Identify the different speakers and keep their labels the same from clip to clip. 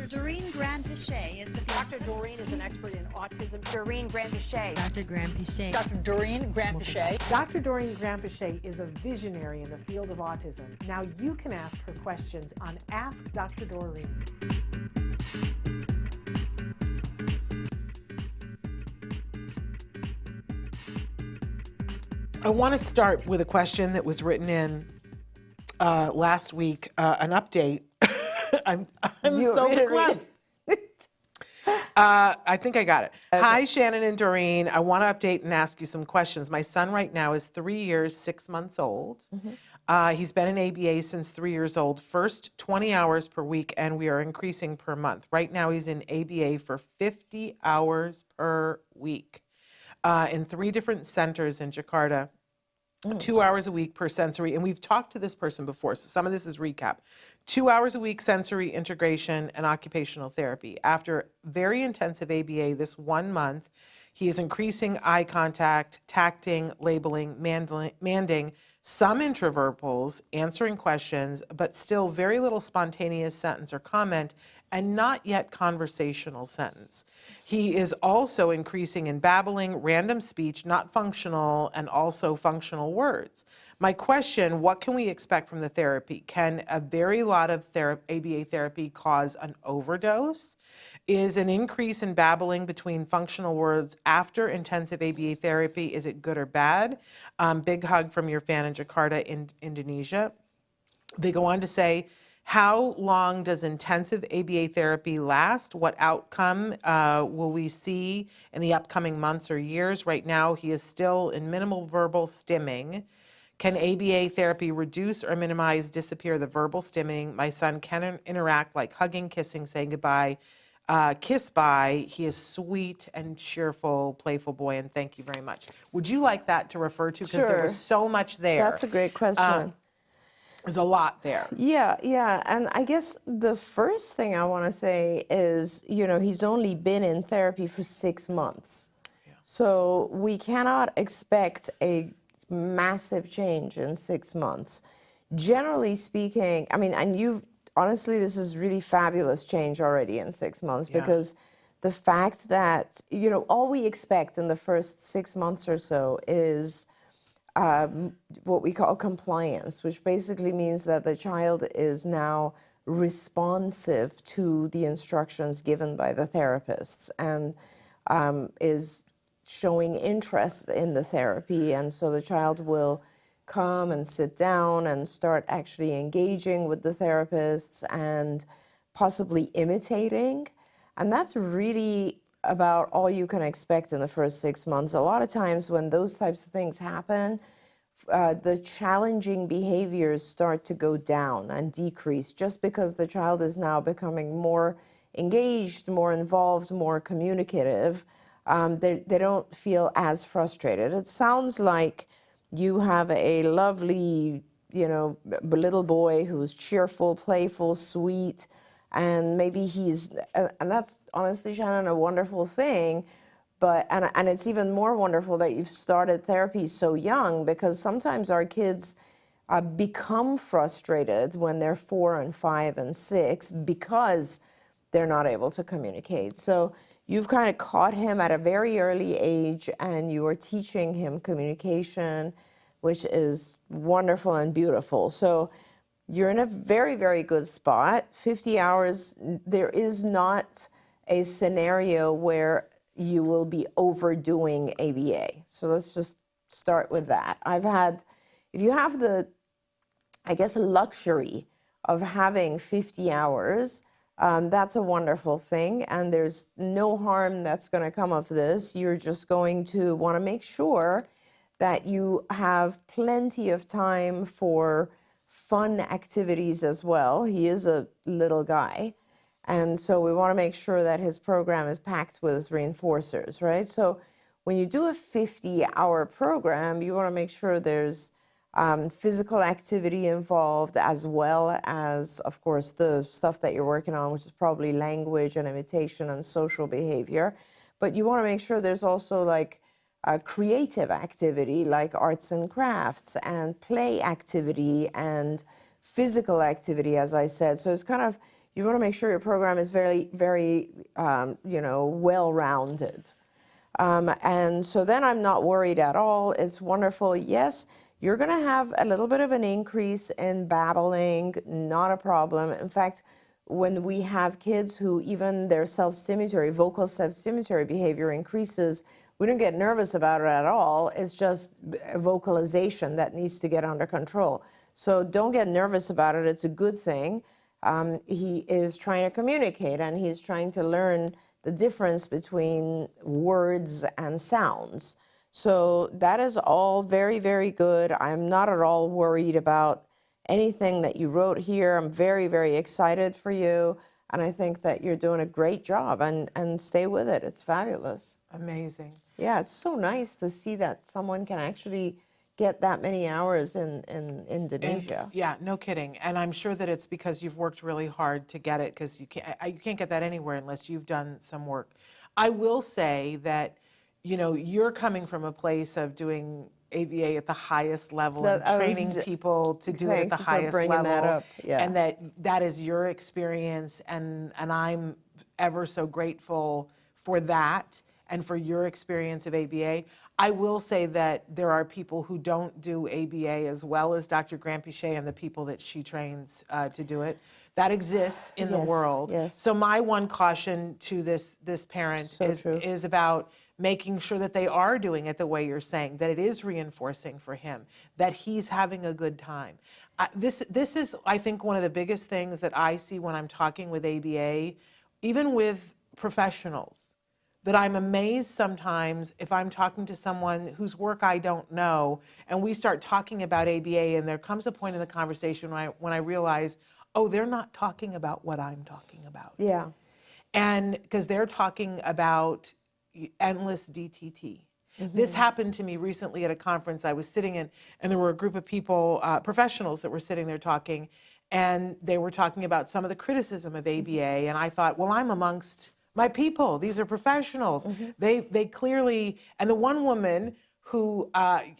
Speaker 1: Doreen Granpeesheh is the
Speaker 2: Dr. Doreen is an expert in autism.
Speaker 3: Doreen Granpeesheh.
Speaker 4: Dr. Granpeesheh.
Speaker 2: Dr. Doreen Granpeesheh.
Speaker 5: Dr. Doreen Granpeesheh is a visionary in the field of autism. Now you can ask her questions on Ask Dr. Doreen. I want to start with a question that was written in last week, an update. I'm so glad. I think I got it. Okay. Hi, Shannon and Doreen. I want to update and ask you some questions. My son right now is 3 years, 6 months old. He's been in ABA since 3 years old, first 20 hours per week, and we are increasing per month. Right now he's in ABA for 50 hours per week in 3 different centers in Jakarta. 2 hours a week per sensory, and we've talked to this person before, so some of this is recap. 2 hours a week sensory integration and occupational therapy. After very intensive ABA this 1 month, he is increasing eye contact, tacting, labeling, manding, some intraverbals, answering questions, but still very little spontaneous sentence or comment, and not yet conversational sentence. He is also increasing in babbling, random speech, not functional, and also functional words. My question, what can we expect from the therapy? Can a very lot of ABA therapy cause an overdose? Is an increase in babbling between functional words after intensive ABA therapy, is it good or bad? Big hug from your fan in Jakarta, Indonesia. They go on to say, how long does intensive ABA therapy last? What outcome will we see in the upcoming months or years? Right now, he is still in minimal verbal stimming. Can ABA therapy reduce or minimize, disappear the verbal stimming? My son can interact like hugging, kissing, saying goodbye, kiss bye. He is sweet and cheerful, playful boy, and thank you very much. Would you like that to refer to? Because there was so much there.
Speaker 6: That's a great question.
Speaker 5: There's a lot there.
Speaker 6: Yeah. And I guess the first thing I want to say is, he's only been in therapy for 6 months. Yeah. So we cannot expect a massive change in 6 months. Generally speaking, and honestly, this is really fabulous change already in 6 months, because the fact that, all we expect in the first 6 months or so is what we call compliance, which basically means that the child is now responsive to the instructions given by the therapists and is showing interest in the therapy. And so the child will come and sit down and start actually engaging with the therapists and possibly imitating. And that's really about all you can expect in the first 6 months. A lot of times when those types of things happen, the challenging behaviors start to go down and decrease just because the child is now becoming more engaged, more involved, more communicative. They don't feel as frustrated. It sounds like you have a lovely, little boy who's cheerful, playful, sweet, and maybe and that's honestly, Shannon, a wonderful thing. And it's even more wonderful that you've started therapy so young, because sometimes our kids become frustrated when they're 4 and 5 and 6 because they're not able to communicate. So you've kind of caught him at a very early age, and you are teaching him communication, which is wonderful and beautiful. So you're in a very, very good spot. 50 hours, there is not a scenario where you will be overdoing ABA. So let's just start with that. If you have the, luxury of having 50 hours, that's a wonderful thing, and there's no harm that's going to come of this. You're just going to want to make sure that you have plenty of time for fun activities as well. He is a little guy, and so we want to make sure that his program is packed with reinforcers, right? So when you do a 50-hour program, you want to make sure there's physical activity involved, as well as, of course, the stuff that you're working on, which is probably language and imitation and social behavior. But you want to make sure there's also like creative activity, like arts and crafts, and play activity and physical activity, as I said. So it's kind of, you want to make sure your program is very, very, well-rounded. And so then I'm not worried at all. It's wonderful. Yes, you're going to have a little bit of an increase in babbling, not a problem. In fact, when we have kids who even their self-stimulatory, vocal self-stimulatory behavior increases, we don't get nervous about it at all. It's just vocalization that needs to get under control. So don't get nervous about it. It's a good thing. He is trying to communicate, and he's trying to learn the difference between words and sounds. So that is all very, very good. I'm not at all worried about anything that you wrote here. I'm very, very excited for you. And I think that you're doing a great job, and stay with it. It's fabulous.
Speaker 5: Amazing.
Speaker 6: Yeah, it's so nice to see that someone can actually get that many hours in Indonesia.
Speaker 5: And, yeah, no kidding. And I'm sure that it's because you've worked really hard to get it, because you can't get that anywhere unless you've done some work. I will say that, you're coming from a place of doing ABA at the highest level and training people to do it at the highest level.
Speaker 6: That up. Yeah.
Speaker 5: And that is your experience, and I'm ever so grateful for that and for your experience of ABA. I will say that there are people who don't do ABA as well as Dr. Granpeesheh and the people that she trains to do it. That exists in the world.
Speaker 6: Yes.
Speaker 5: So my one caution to this parent is about making sure that they are doing it the way you're saying, that it is reinforcing for him, that he's having a good time. This is, I think, one of the biggest things that I see when I'm talking with ABA, even with professionals, that I'm amazed sometimes if I'm talking to someone whose work I don't know, and we start talking about ABA, and there comes a point in the conversation when I realize, oh, they're not talking about what I'm talking about.
Speaker 6: Yeah.
Speaker 5: And because they're talking about endless DTT. Mm-hmm. This happened to me recently at a conference I was sitting in, and there were a group of people, professionals, that were sitting there talking, and they were talking about some of the criticism of ABA, and I thought, well, I'm amongst my people. These are professionals. Mm-hmm. They clearly, and the one woman who I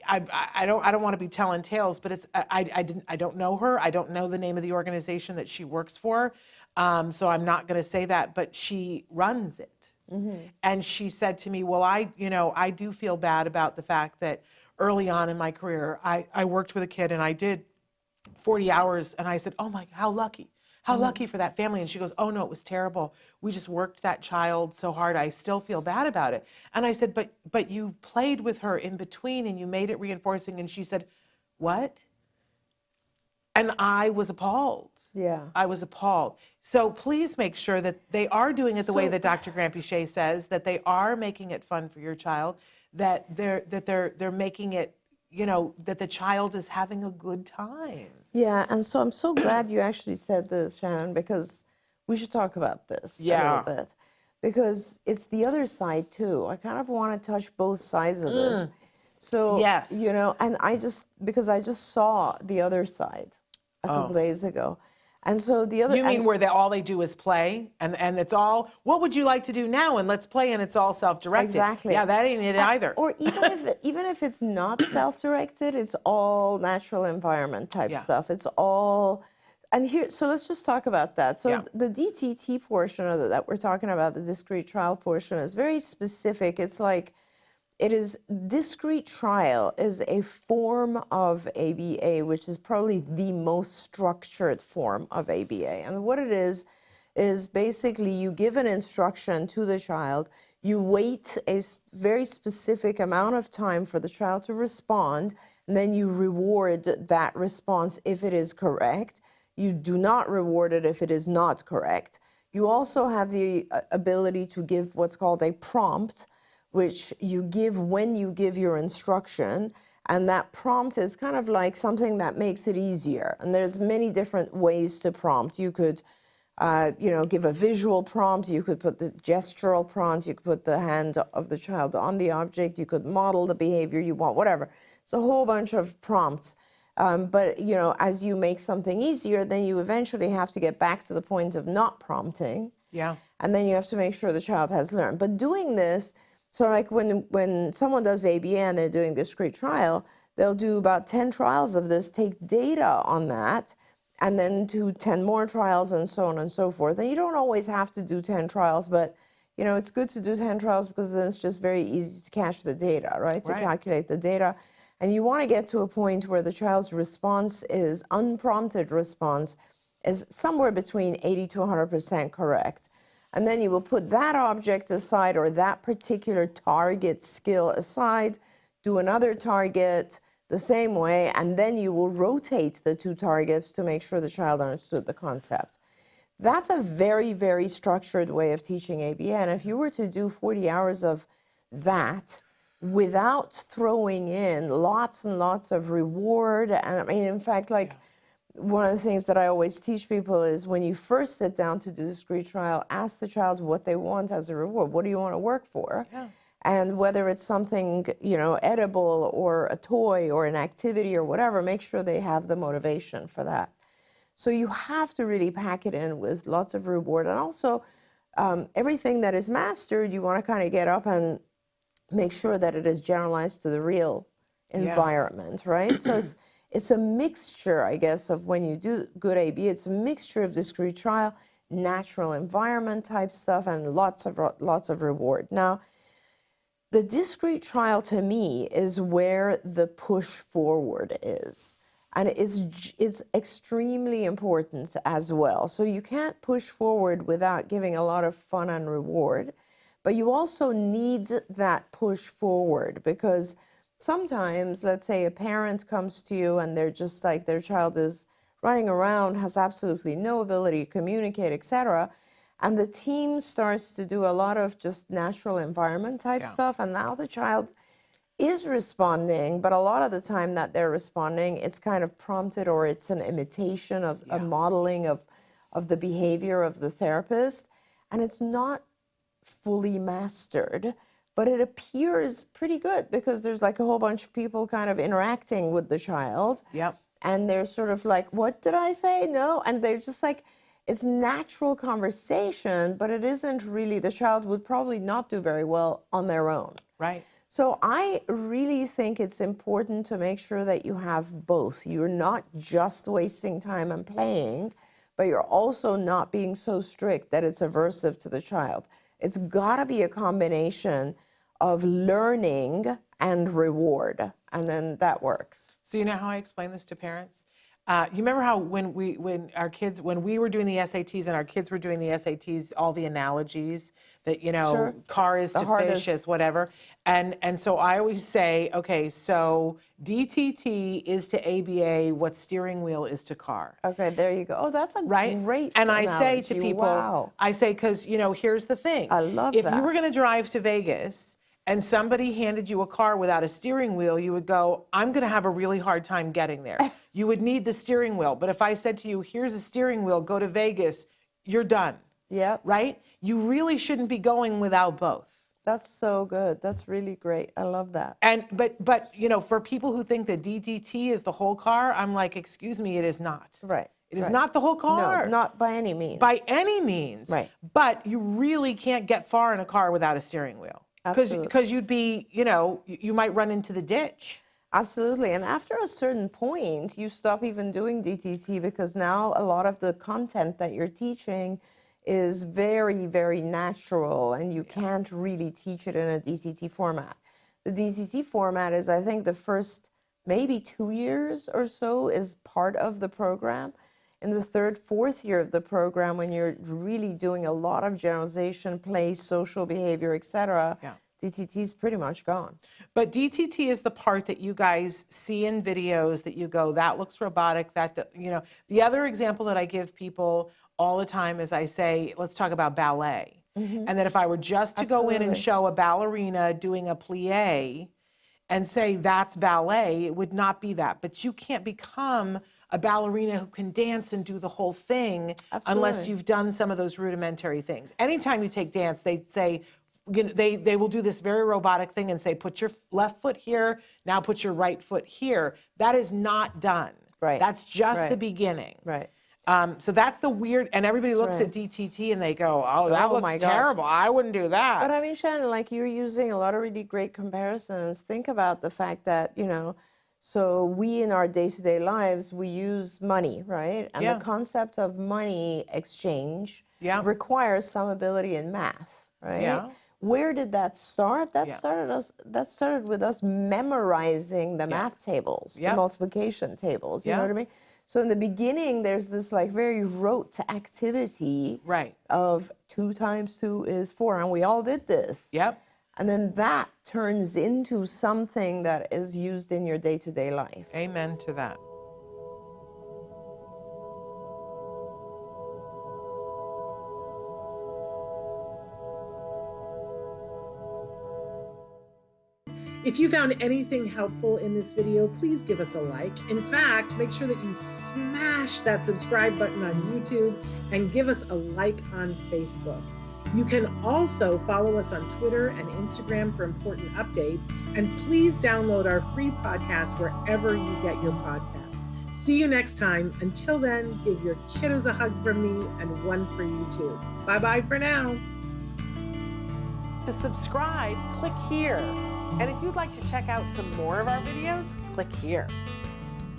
Speaker 5: don't want to be telling tales, but I don't know her. I don't know the name of the organization that she works for, so I'm not going to say that. But she runs it. Mm-hmm. And she said to me, well, I do feel bad about the fact that early on in my career, I worked with a kid and I did 40 hours. And I said, oh my, how lucky for that family. And she goes, oh no, it was terrible. We just worked that child so hard. I still feel bad about it. And I said, but you played with her in between and you made it reinforcing. And she said, what? And I was appalled.
Speaker 6: Yeah.
Speaker 5: I was appalled. So please make sure that they are doing it the way that Dr. Granpeesheh says, that they are making it fun for your child, that they're making it, that the child is having a good time.
Speaker 6: Yeah, and so I'm so glad you actually said this, Shannon, because we should talk about this a little bit. Because it's the other side too. I kind of want to touch both sides of this. So,
Speaker 5: yes.
Speaker 6: And because I just saw the other side a couple days ago. And so the other...
Speaker 5: You mean where all they do is play, and it's all, what would you like to do now? And let's play, and it's all self-directed.
Speaker 6: Exactly.
Speaker 5: Yeah, that ain't it either.
Speaker 6: Or even if it's not self-directed, it's all natural environment type stuff. It's all... And here, so let's just talk about that. So the DTT portion of that we're talking about, the discrete trial portion, is very specific. It's like... discrete trial is a form of ABA, which is probably the most structured form of ABA. And what it is basically you give an instruction to the child, you wait a very specific amount of time for the child to respond, and then you reward that response if it is correct. You do not reward it if it is not correct. You also have the ability to give what's called a prompt, which you give when you give your instruction, and that prompt is kind of like something that makes it easier. And there's many different ways to prompt. You could, give a visual prompt. You could put the gestural prompt. You could put the hand of the child on the object. You could model the behavior you want, whatever. It's a whole bunch of prompts. But as you make something easier, then you eventually have to get back to the point of not prompting.
Speaker 5: Yeah.
Speaker 6: And then you have to make sure the child has learned. But doing this, so like when someone does ABA and they're doing discrete trial, they'll do about 10 trials of this, take data on that, and then do 10 more trials and so on and so forth. And you don't always have to do 10 trials, but you know, it's good to do 10 trials because then it's just very easy to cache the data, right? To calculate the data. And you want to get to a point where the child's response is, unprompted response, is somewhere between 80 to 100% correct. And then you will put that object aside or that particular target skill aside, do another target the same way, and then you will rotate the two targets to make sure the child understood the concept. That's a very, very structured way of teaching ABA. And if you were to do 40 hours of that without throwing in lots and lots of reward, and I mean, in fact, like one of the things that I always teach people is when you first sit down to do the discrete trial, ask the child what they want as a reward. What do you want to work for? Yeah. And whether it's something, you know, edible or a toy or an activity or whatever, make sure they have the motivation for that. So you have to really pack it in with lots of reward. And also, everything that is mastered, you want to kind of get up and make sure that it is generalized to the real environment, right? So it's a mixture, I guess, of when you do good AB, it's a mixture of discrete trial, natural environment type stuff, and lots of reward. Now, the discrete trial to me is where the push forward is. And it's extremely important as well. So you can't push forward without giving a lot of fun and reward, but you also need that push forward because sometimes, let's say a parent comes to you and they're just like their child is running around, has absolutely no ability to communicate, etc. And the team starts to do a lot of just natural environment type stuff. And now the child is responding, but a lot of the time that they're responding, it's kind of prompted or it's an imitation of a modeling of the behavior of the therapist. And it's not fully mastered, but it appears pretty good because there's like a whole bunch of people kind of interacting with the child. Yep. And they're sort of like, what did I say? No. And they're just like, it's natural conversation, but it isn't really, the child would probably not do very well on their own. Right. So I really think it's important to make sure that you have both. You're not just wasting time and playing, but you're also not being so strict that it's aversive to the child. It's got to be a combination of learning and reward, and then that works.
Speaker 5: So you know how I explain this to parents? You remember how when we were doing the SATs and our kids were doing the SATs, all the analogies that, you know, car is to fish is whatever. And so I always say, okay, so DTT is to ABA what steering wheel is to car.
Speaker 6: Okay, there you go. Oh, that's a great
Speaker 5: And
Speaker 6: analogy.
Speaker 5: I say to people, I say, because, you know, here's the thing.
Speaker 6: I love
Speaker 5: that. If you
Speaker 6: you
Speaker 5: were going to drive to Vegas and somebody handed you a car without a steering wheel, you would go, I'm going to have a really hard time getting there. You would need the steering wheel. But if I said to you, here's a steering wheel, go to Vegas, you're done. Yep. Right? You really shouldn't be going without both.
Speaker 6: That's so good. That's really great. I love that.
Speaker 5: And but you know, for people who think that DTT is the whole car, I'm like, excuse me, it is not.
Speaker 6: Right.
Speaker 5: It is not the whole car.
Speaker 6: No, not by any means.
Speaker 5: By any means. Right. But you really can't get far in a car without a steering wheel. Because you'd be, you know, you might run into the ditch.
Speaker 6: Absolutely. And after a certain point, you stop even doing DTT because now a lot of the content that you're teaching is very, very natural and you can't really teach it in a DTT format. The DTT format is, I think, the first maybe 2 years or so is part of the program. In the third, fourth year of the program, when you're really doing a lot of generalization, play, social behavior, etc., DTT is pretty much gone.
Speaker 5: But DTT is the part that you guys see in videos that you go, that looks robotic, that, you know. The other example that I give people all the time is I say, let's talk about ballet. And that if I were just to go in and show a ballerina doing a plie and say that's ballet, it would not be that. But you can't become a ballerina who can dance and do the whole thing unless you've done some of those rudimentary things. Anytime you take dance, they say, you know, they will do this very robotic thing and say, put your left foot here, now put your right foot here. That is not done. Right. That's just the beginning. Right. So that's the weird, and everybody looks at DTT and they go, oh, that looks terrible. I wouldn't do that.
Speaker 6: But I mean, Shannon, like you're using a lot of really great comparisons. Think about the fact that, you know, So we, in our day-to-day lives, we use money, right? And
Speaker 5: Yeah.
Speaker 6: the concept of money exchange
Speaker 5: Yeah.
Speaker 6: requires some ability in math, right?
Speaker 5: Yeah.
Speaker 6: Where did that start? That
Speaker 5: Yeah.
Speaker 6: started with us memorizing the math tables, the
Speaker 5: Yep.
Speaker 6: multiplication tables. You know
Speaker 5: Yep.
Speaker 6: what I mean? So in the beginning, there's this like very rote activity
Speaker 5: Right.
Speaker 6: of 2 times 2 is 4, and we all did this.
Speaker 5: Yep.
Speaker 6: And then that turns into something that is used in your day-to-day life.
Speaker 5: Amen to that.
Speaker 3: If you found anything helpful in this video, please give us a like. In fact, make sure that you smash that subscribe button on YouTube and give us a like on Facebook. You can also follow us on Twitter and Instagram for important updates. And please download our free podcast wherever you get your podcasts. See you next time. Until then, give your kiddos a hug from me and one for you too. Bye-bye for now.
Speaker 5: To subscribe, click here. And if you'd like to check out some more of our videos, click here.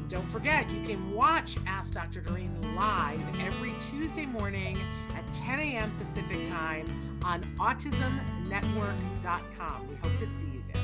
Speaker 5: Don't forget, you can watch Ask Dr. Doreen live every Tuesday morning at 10 a.m. Pacific time on autism-network.com. We hope to see you there.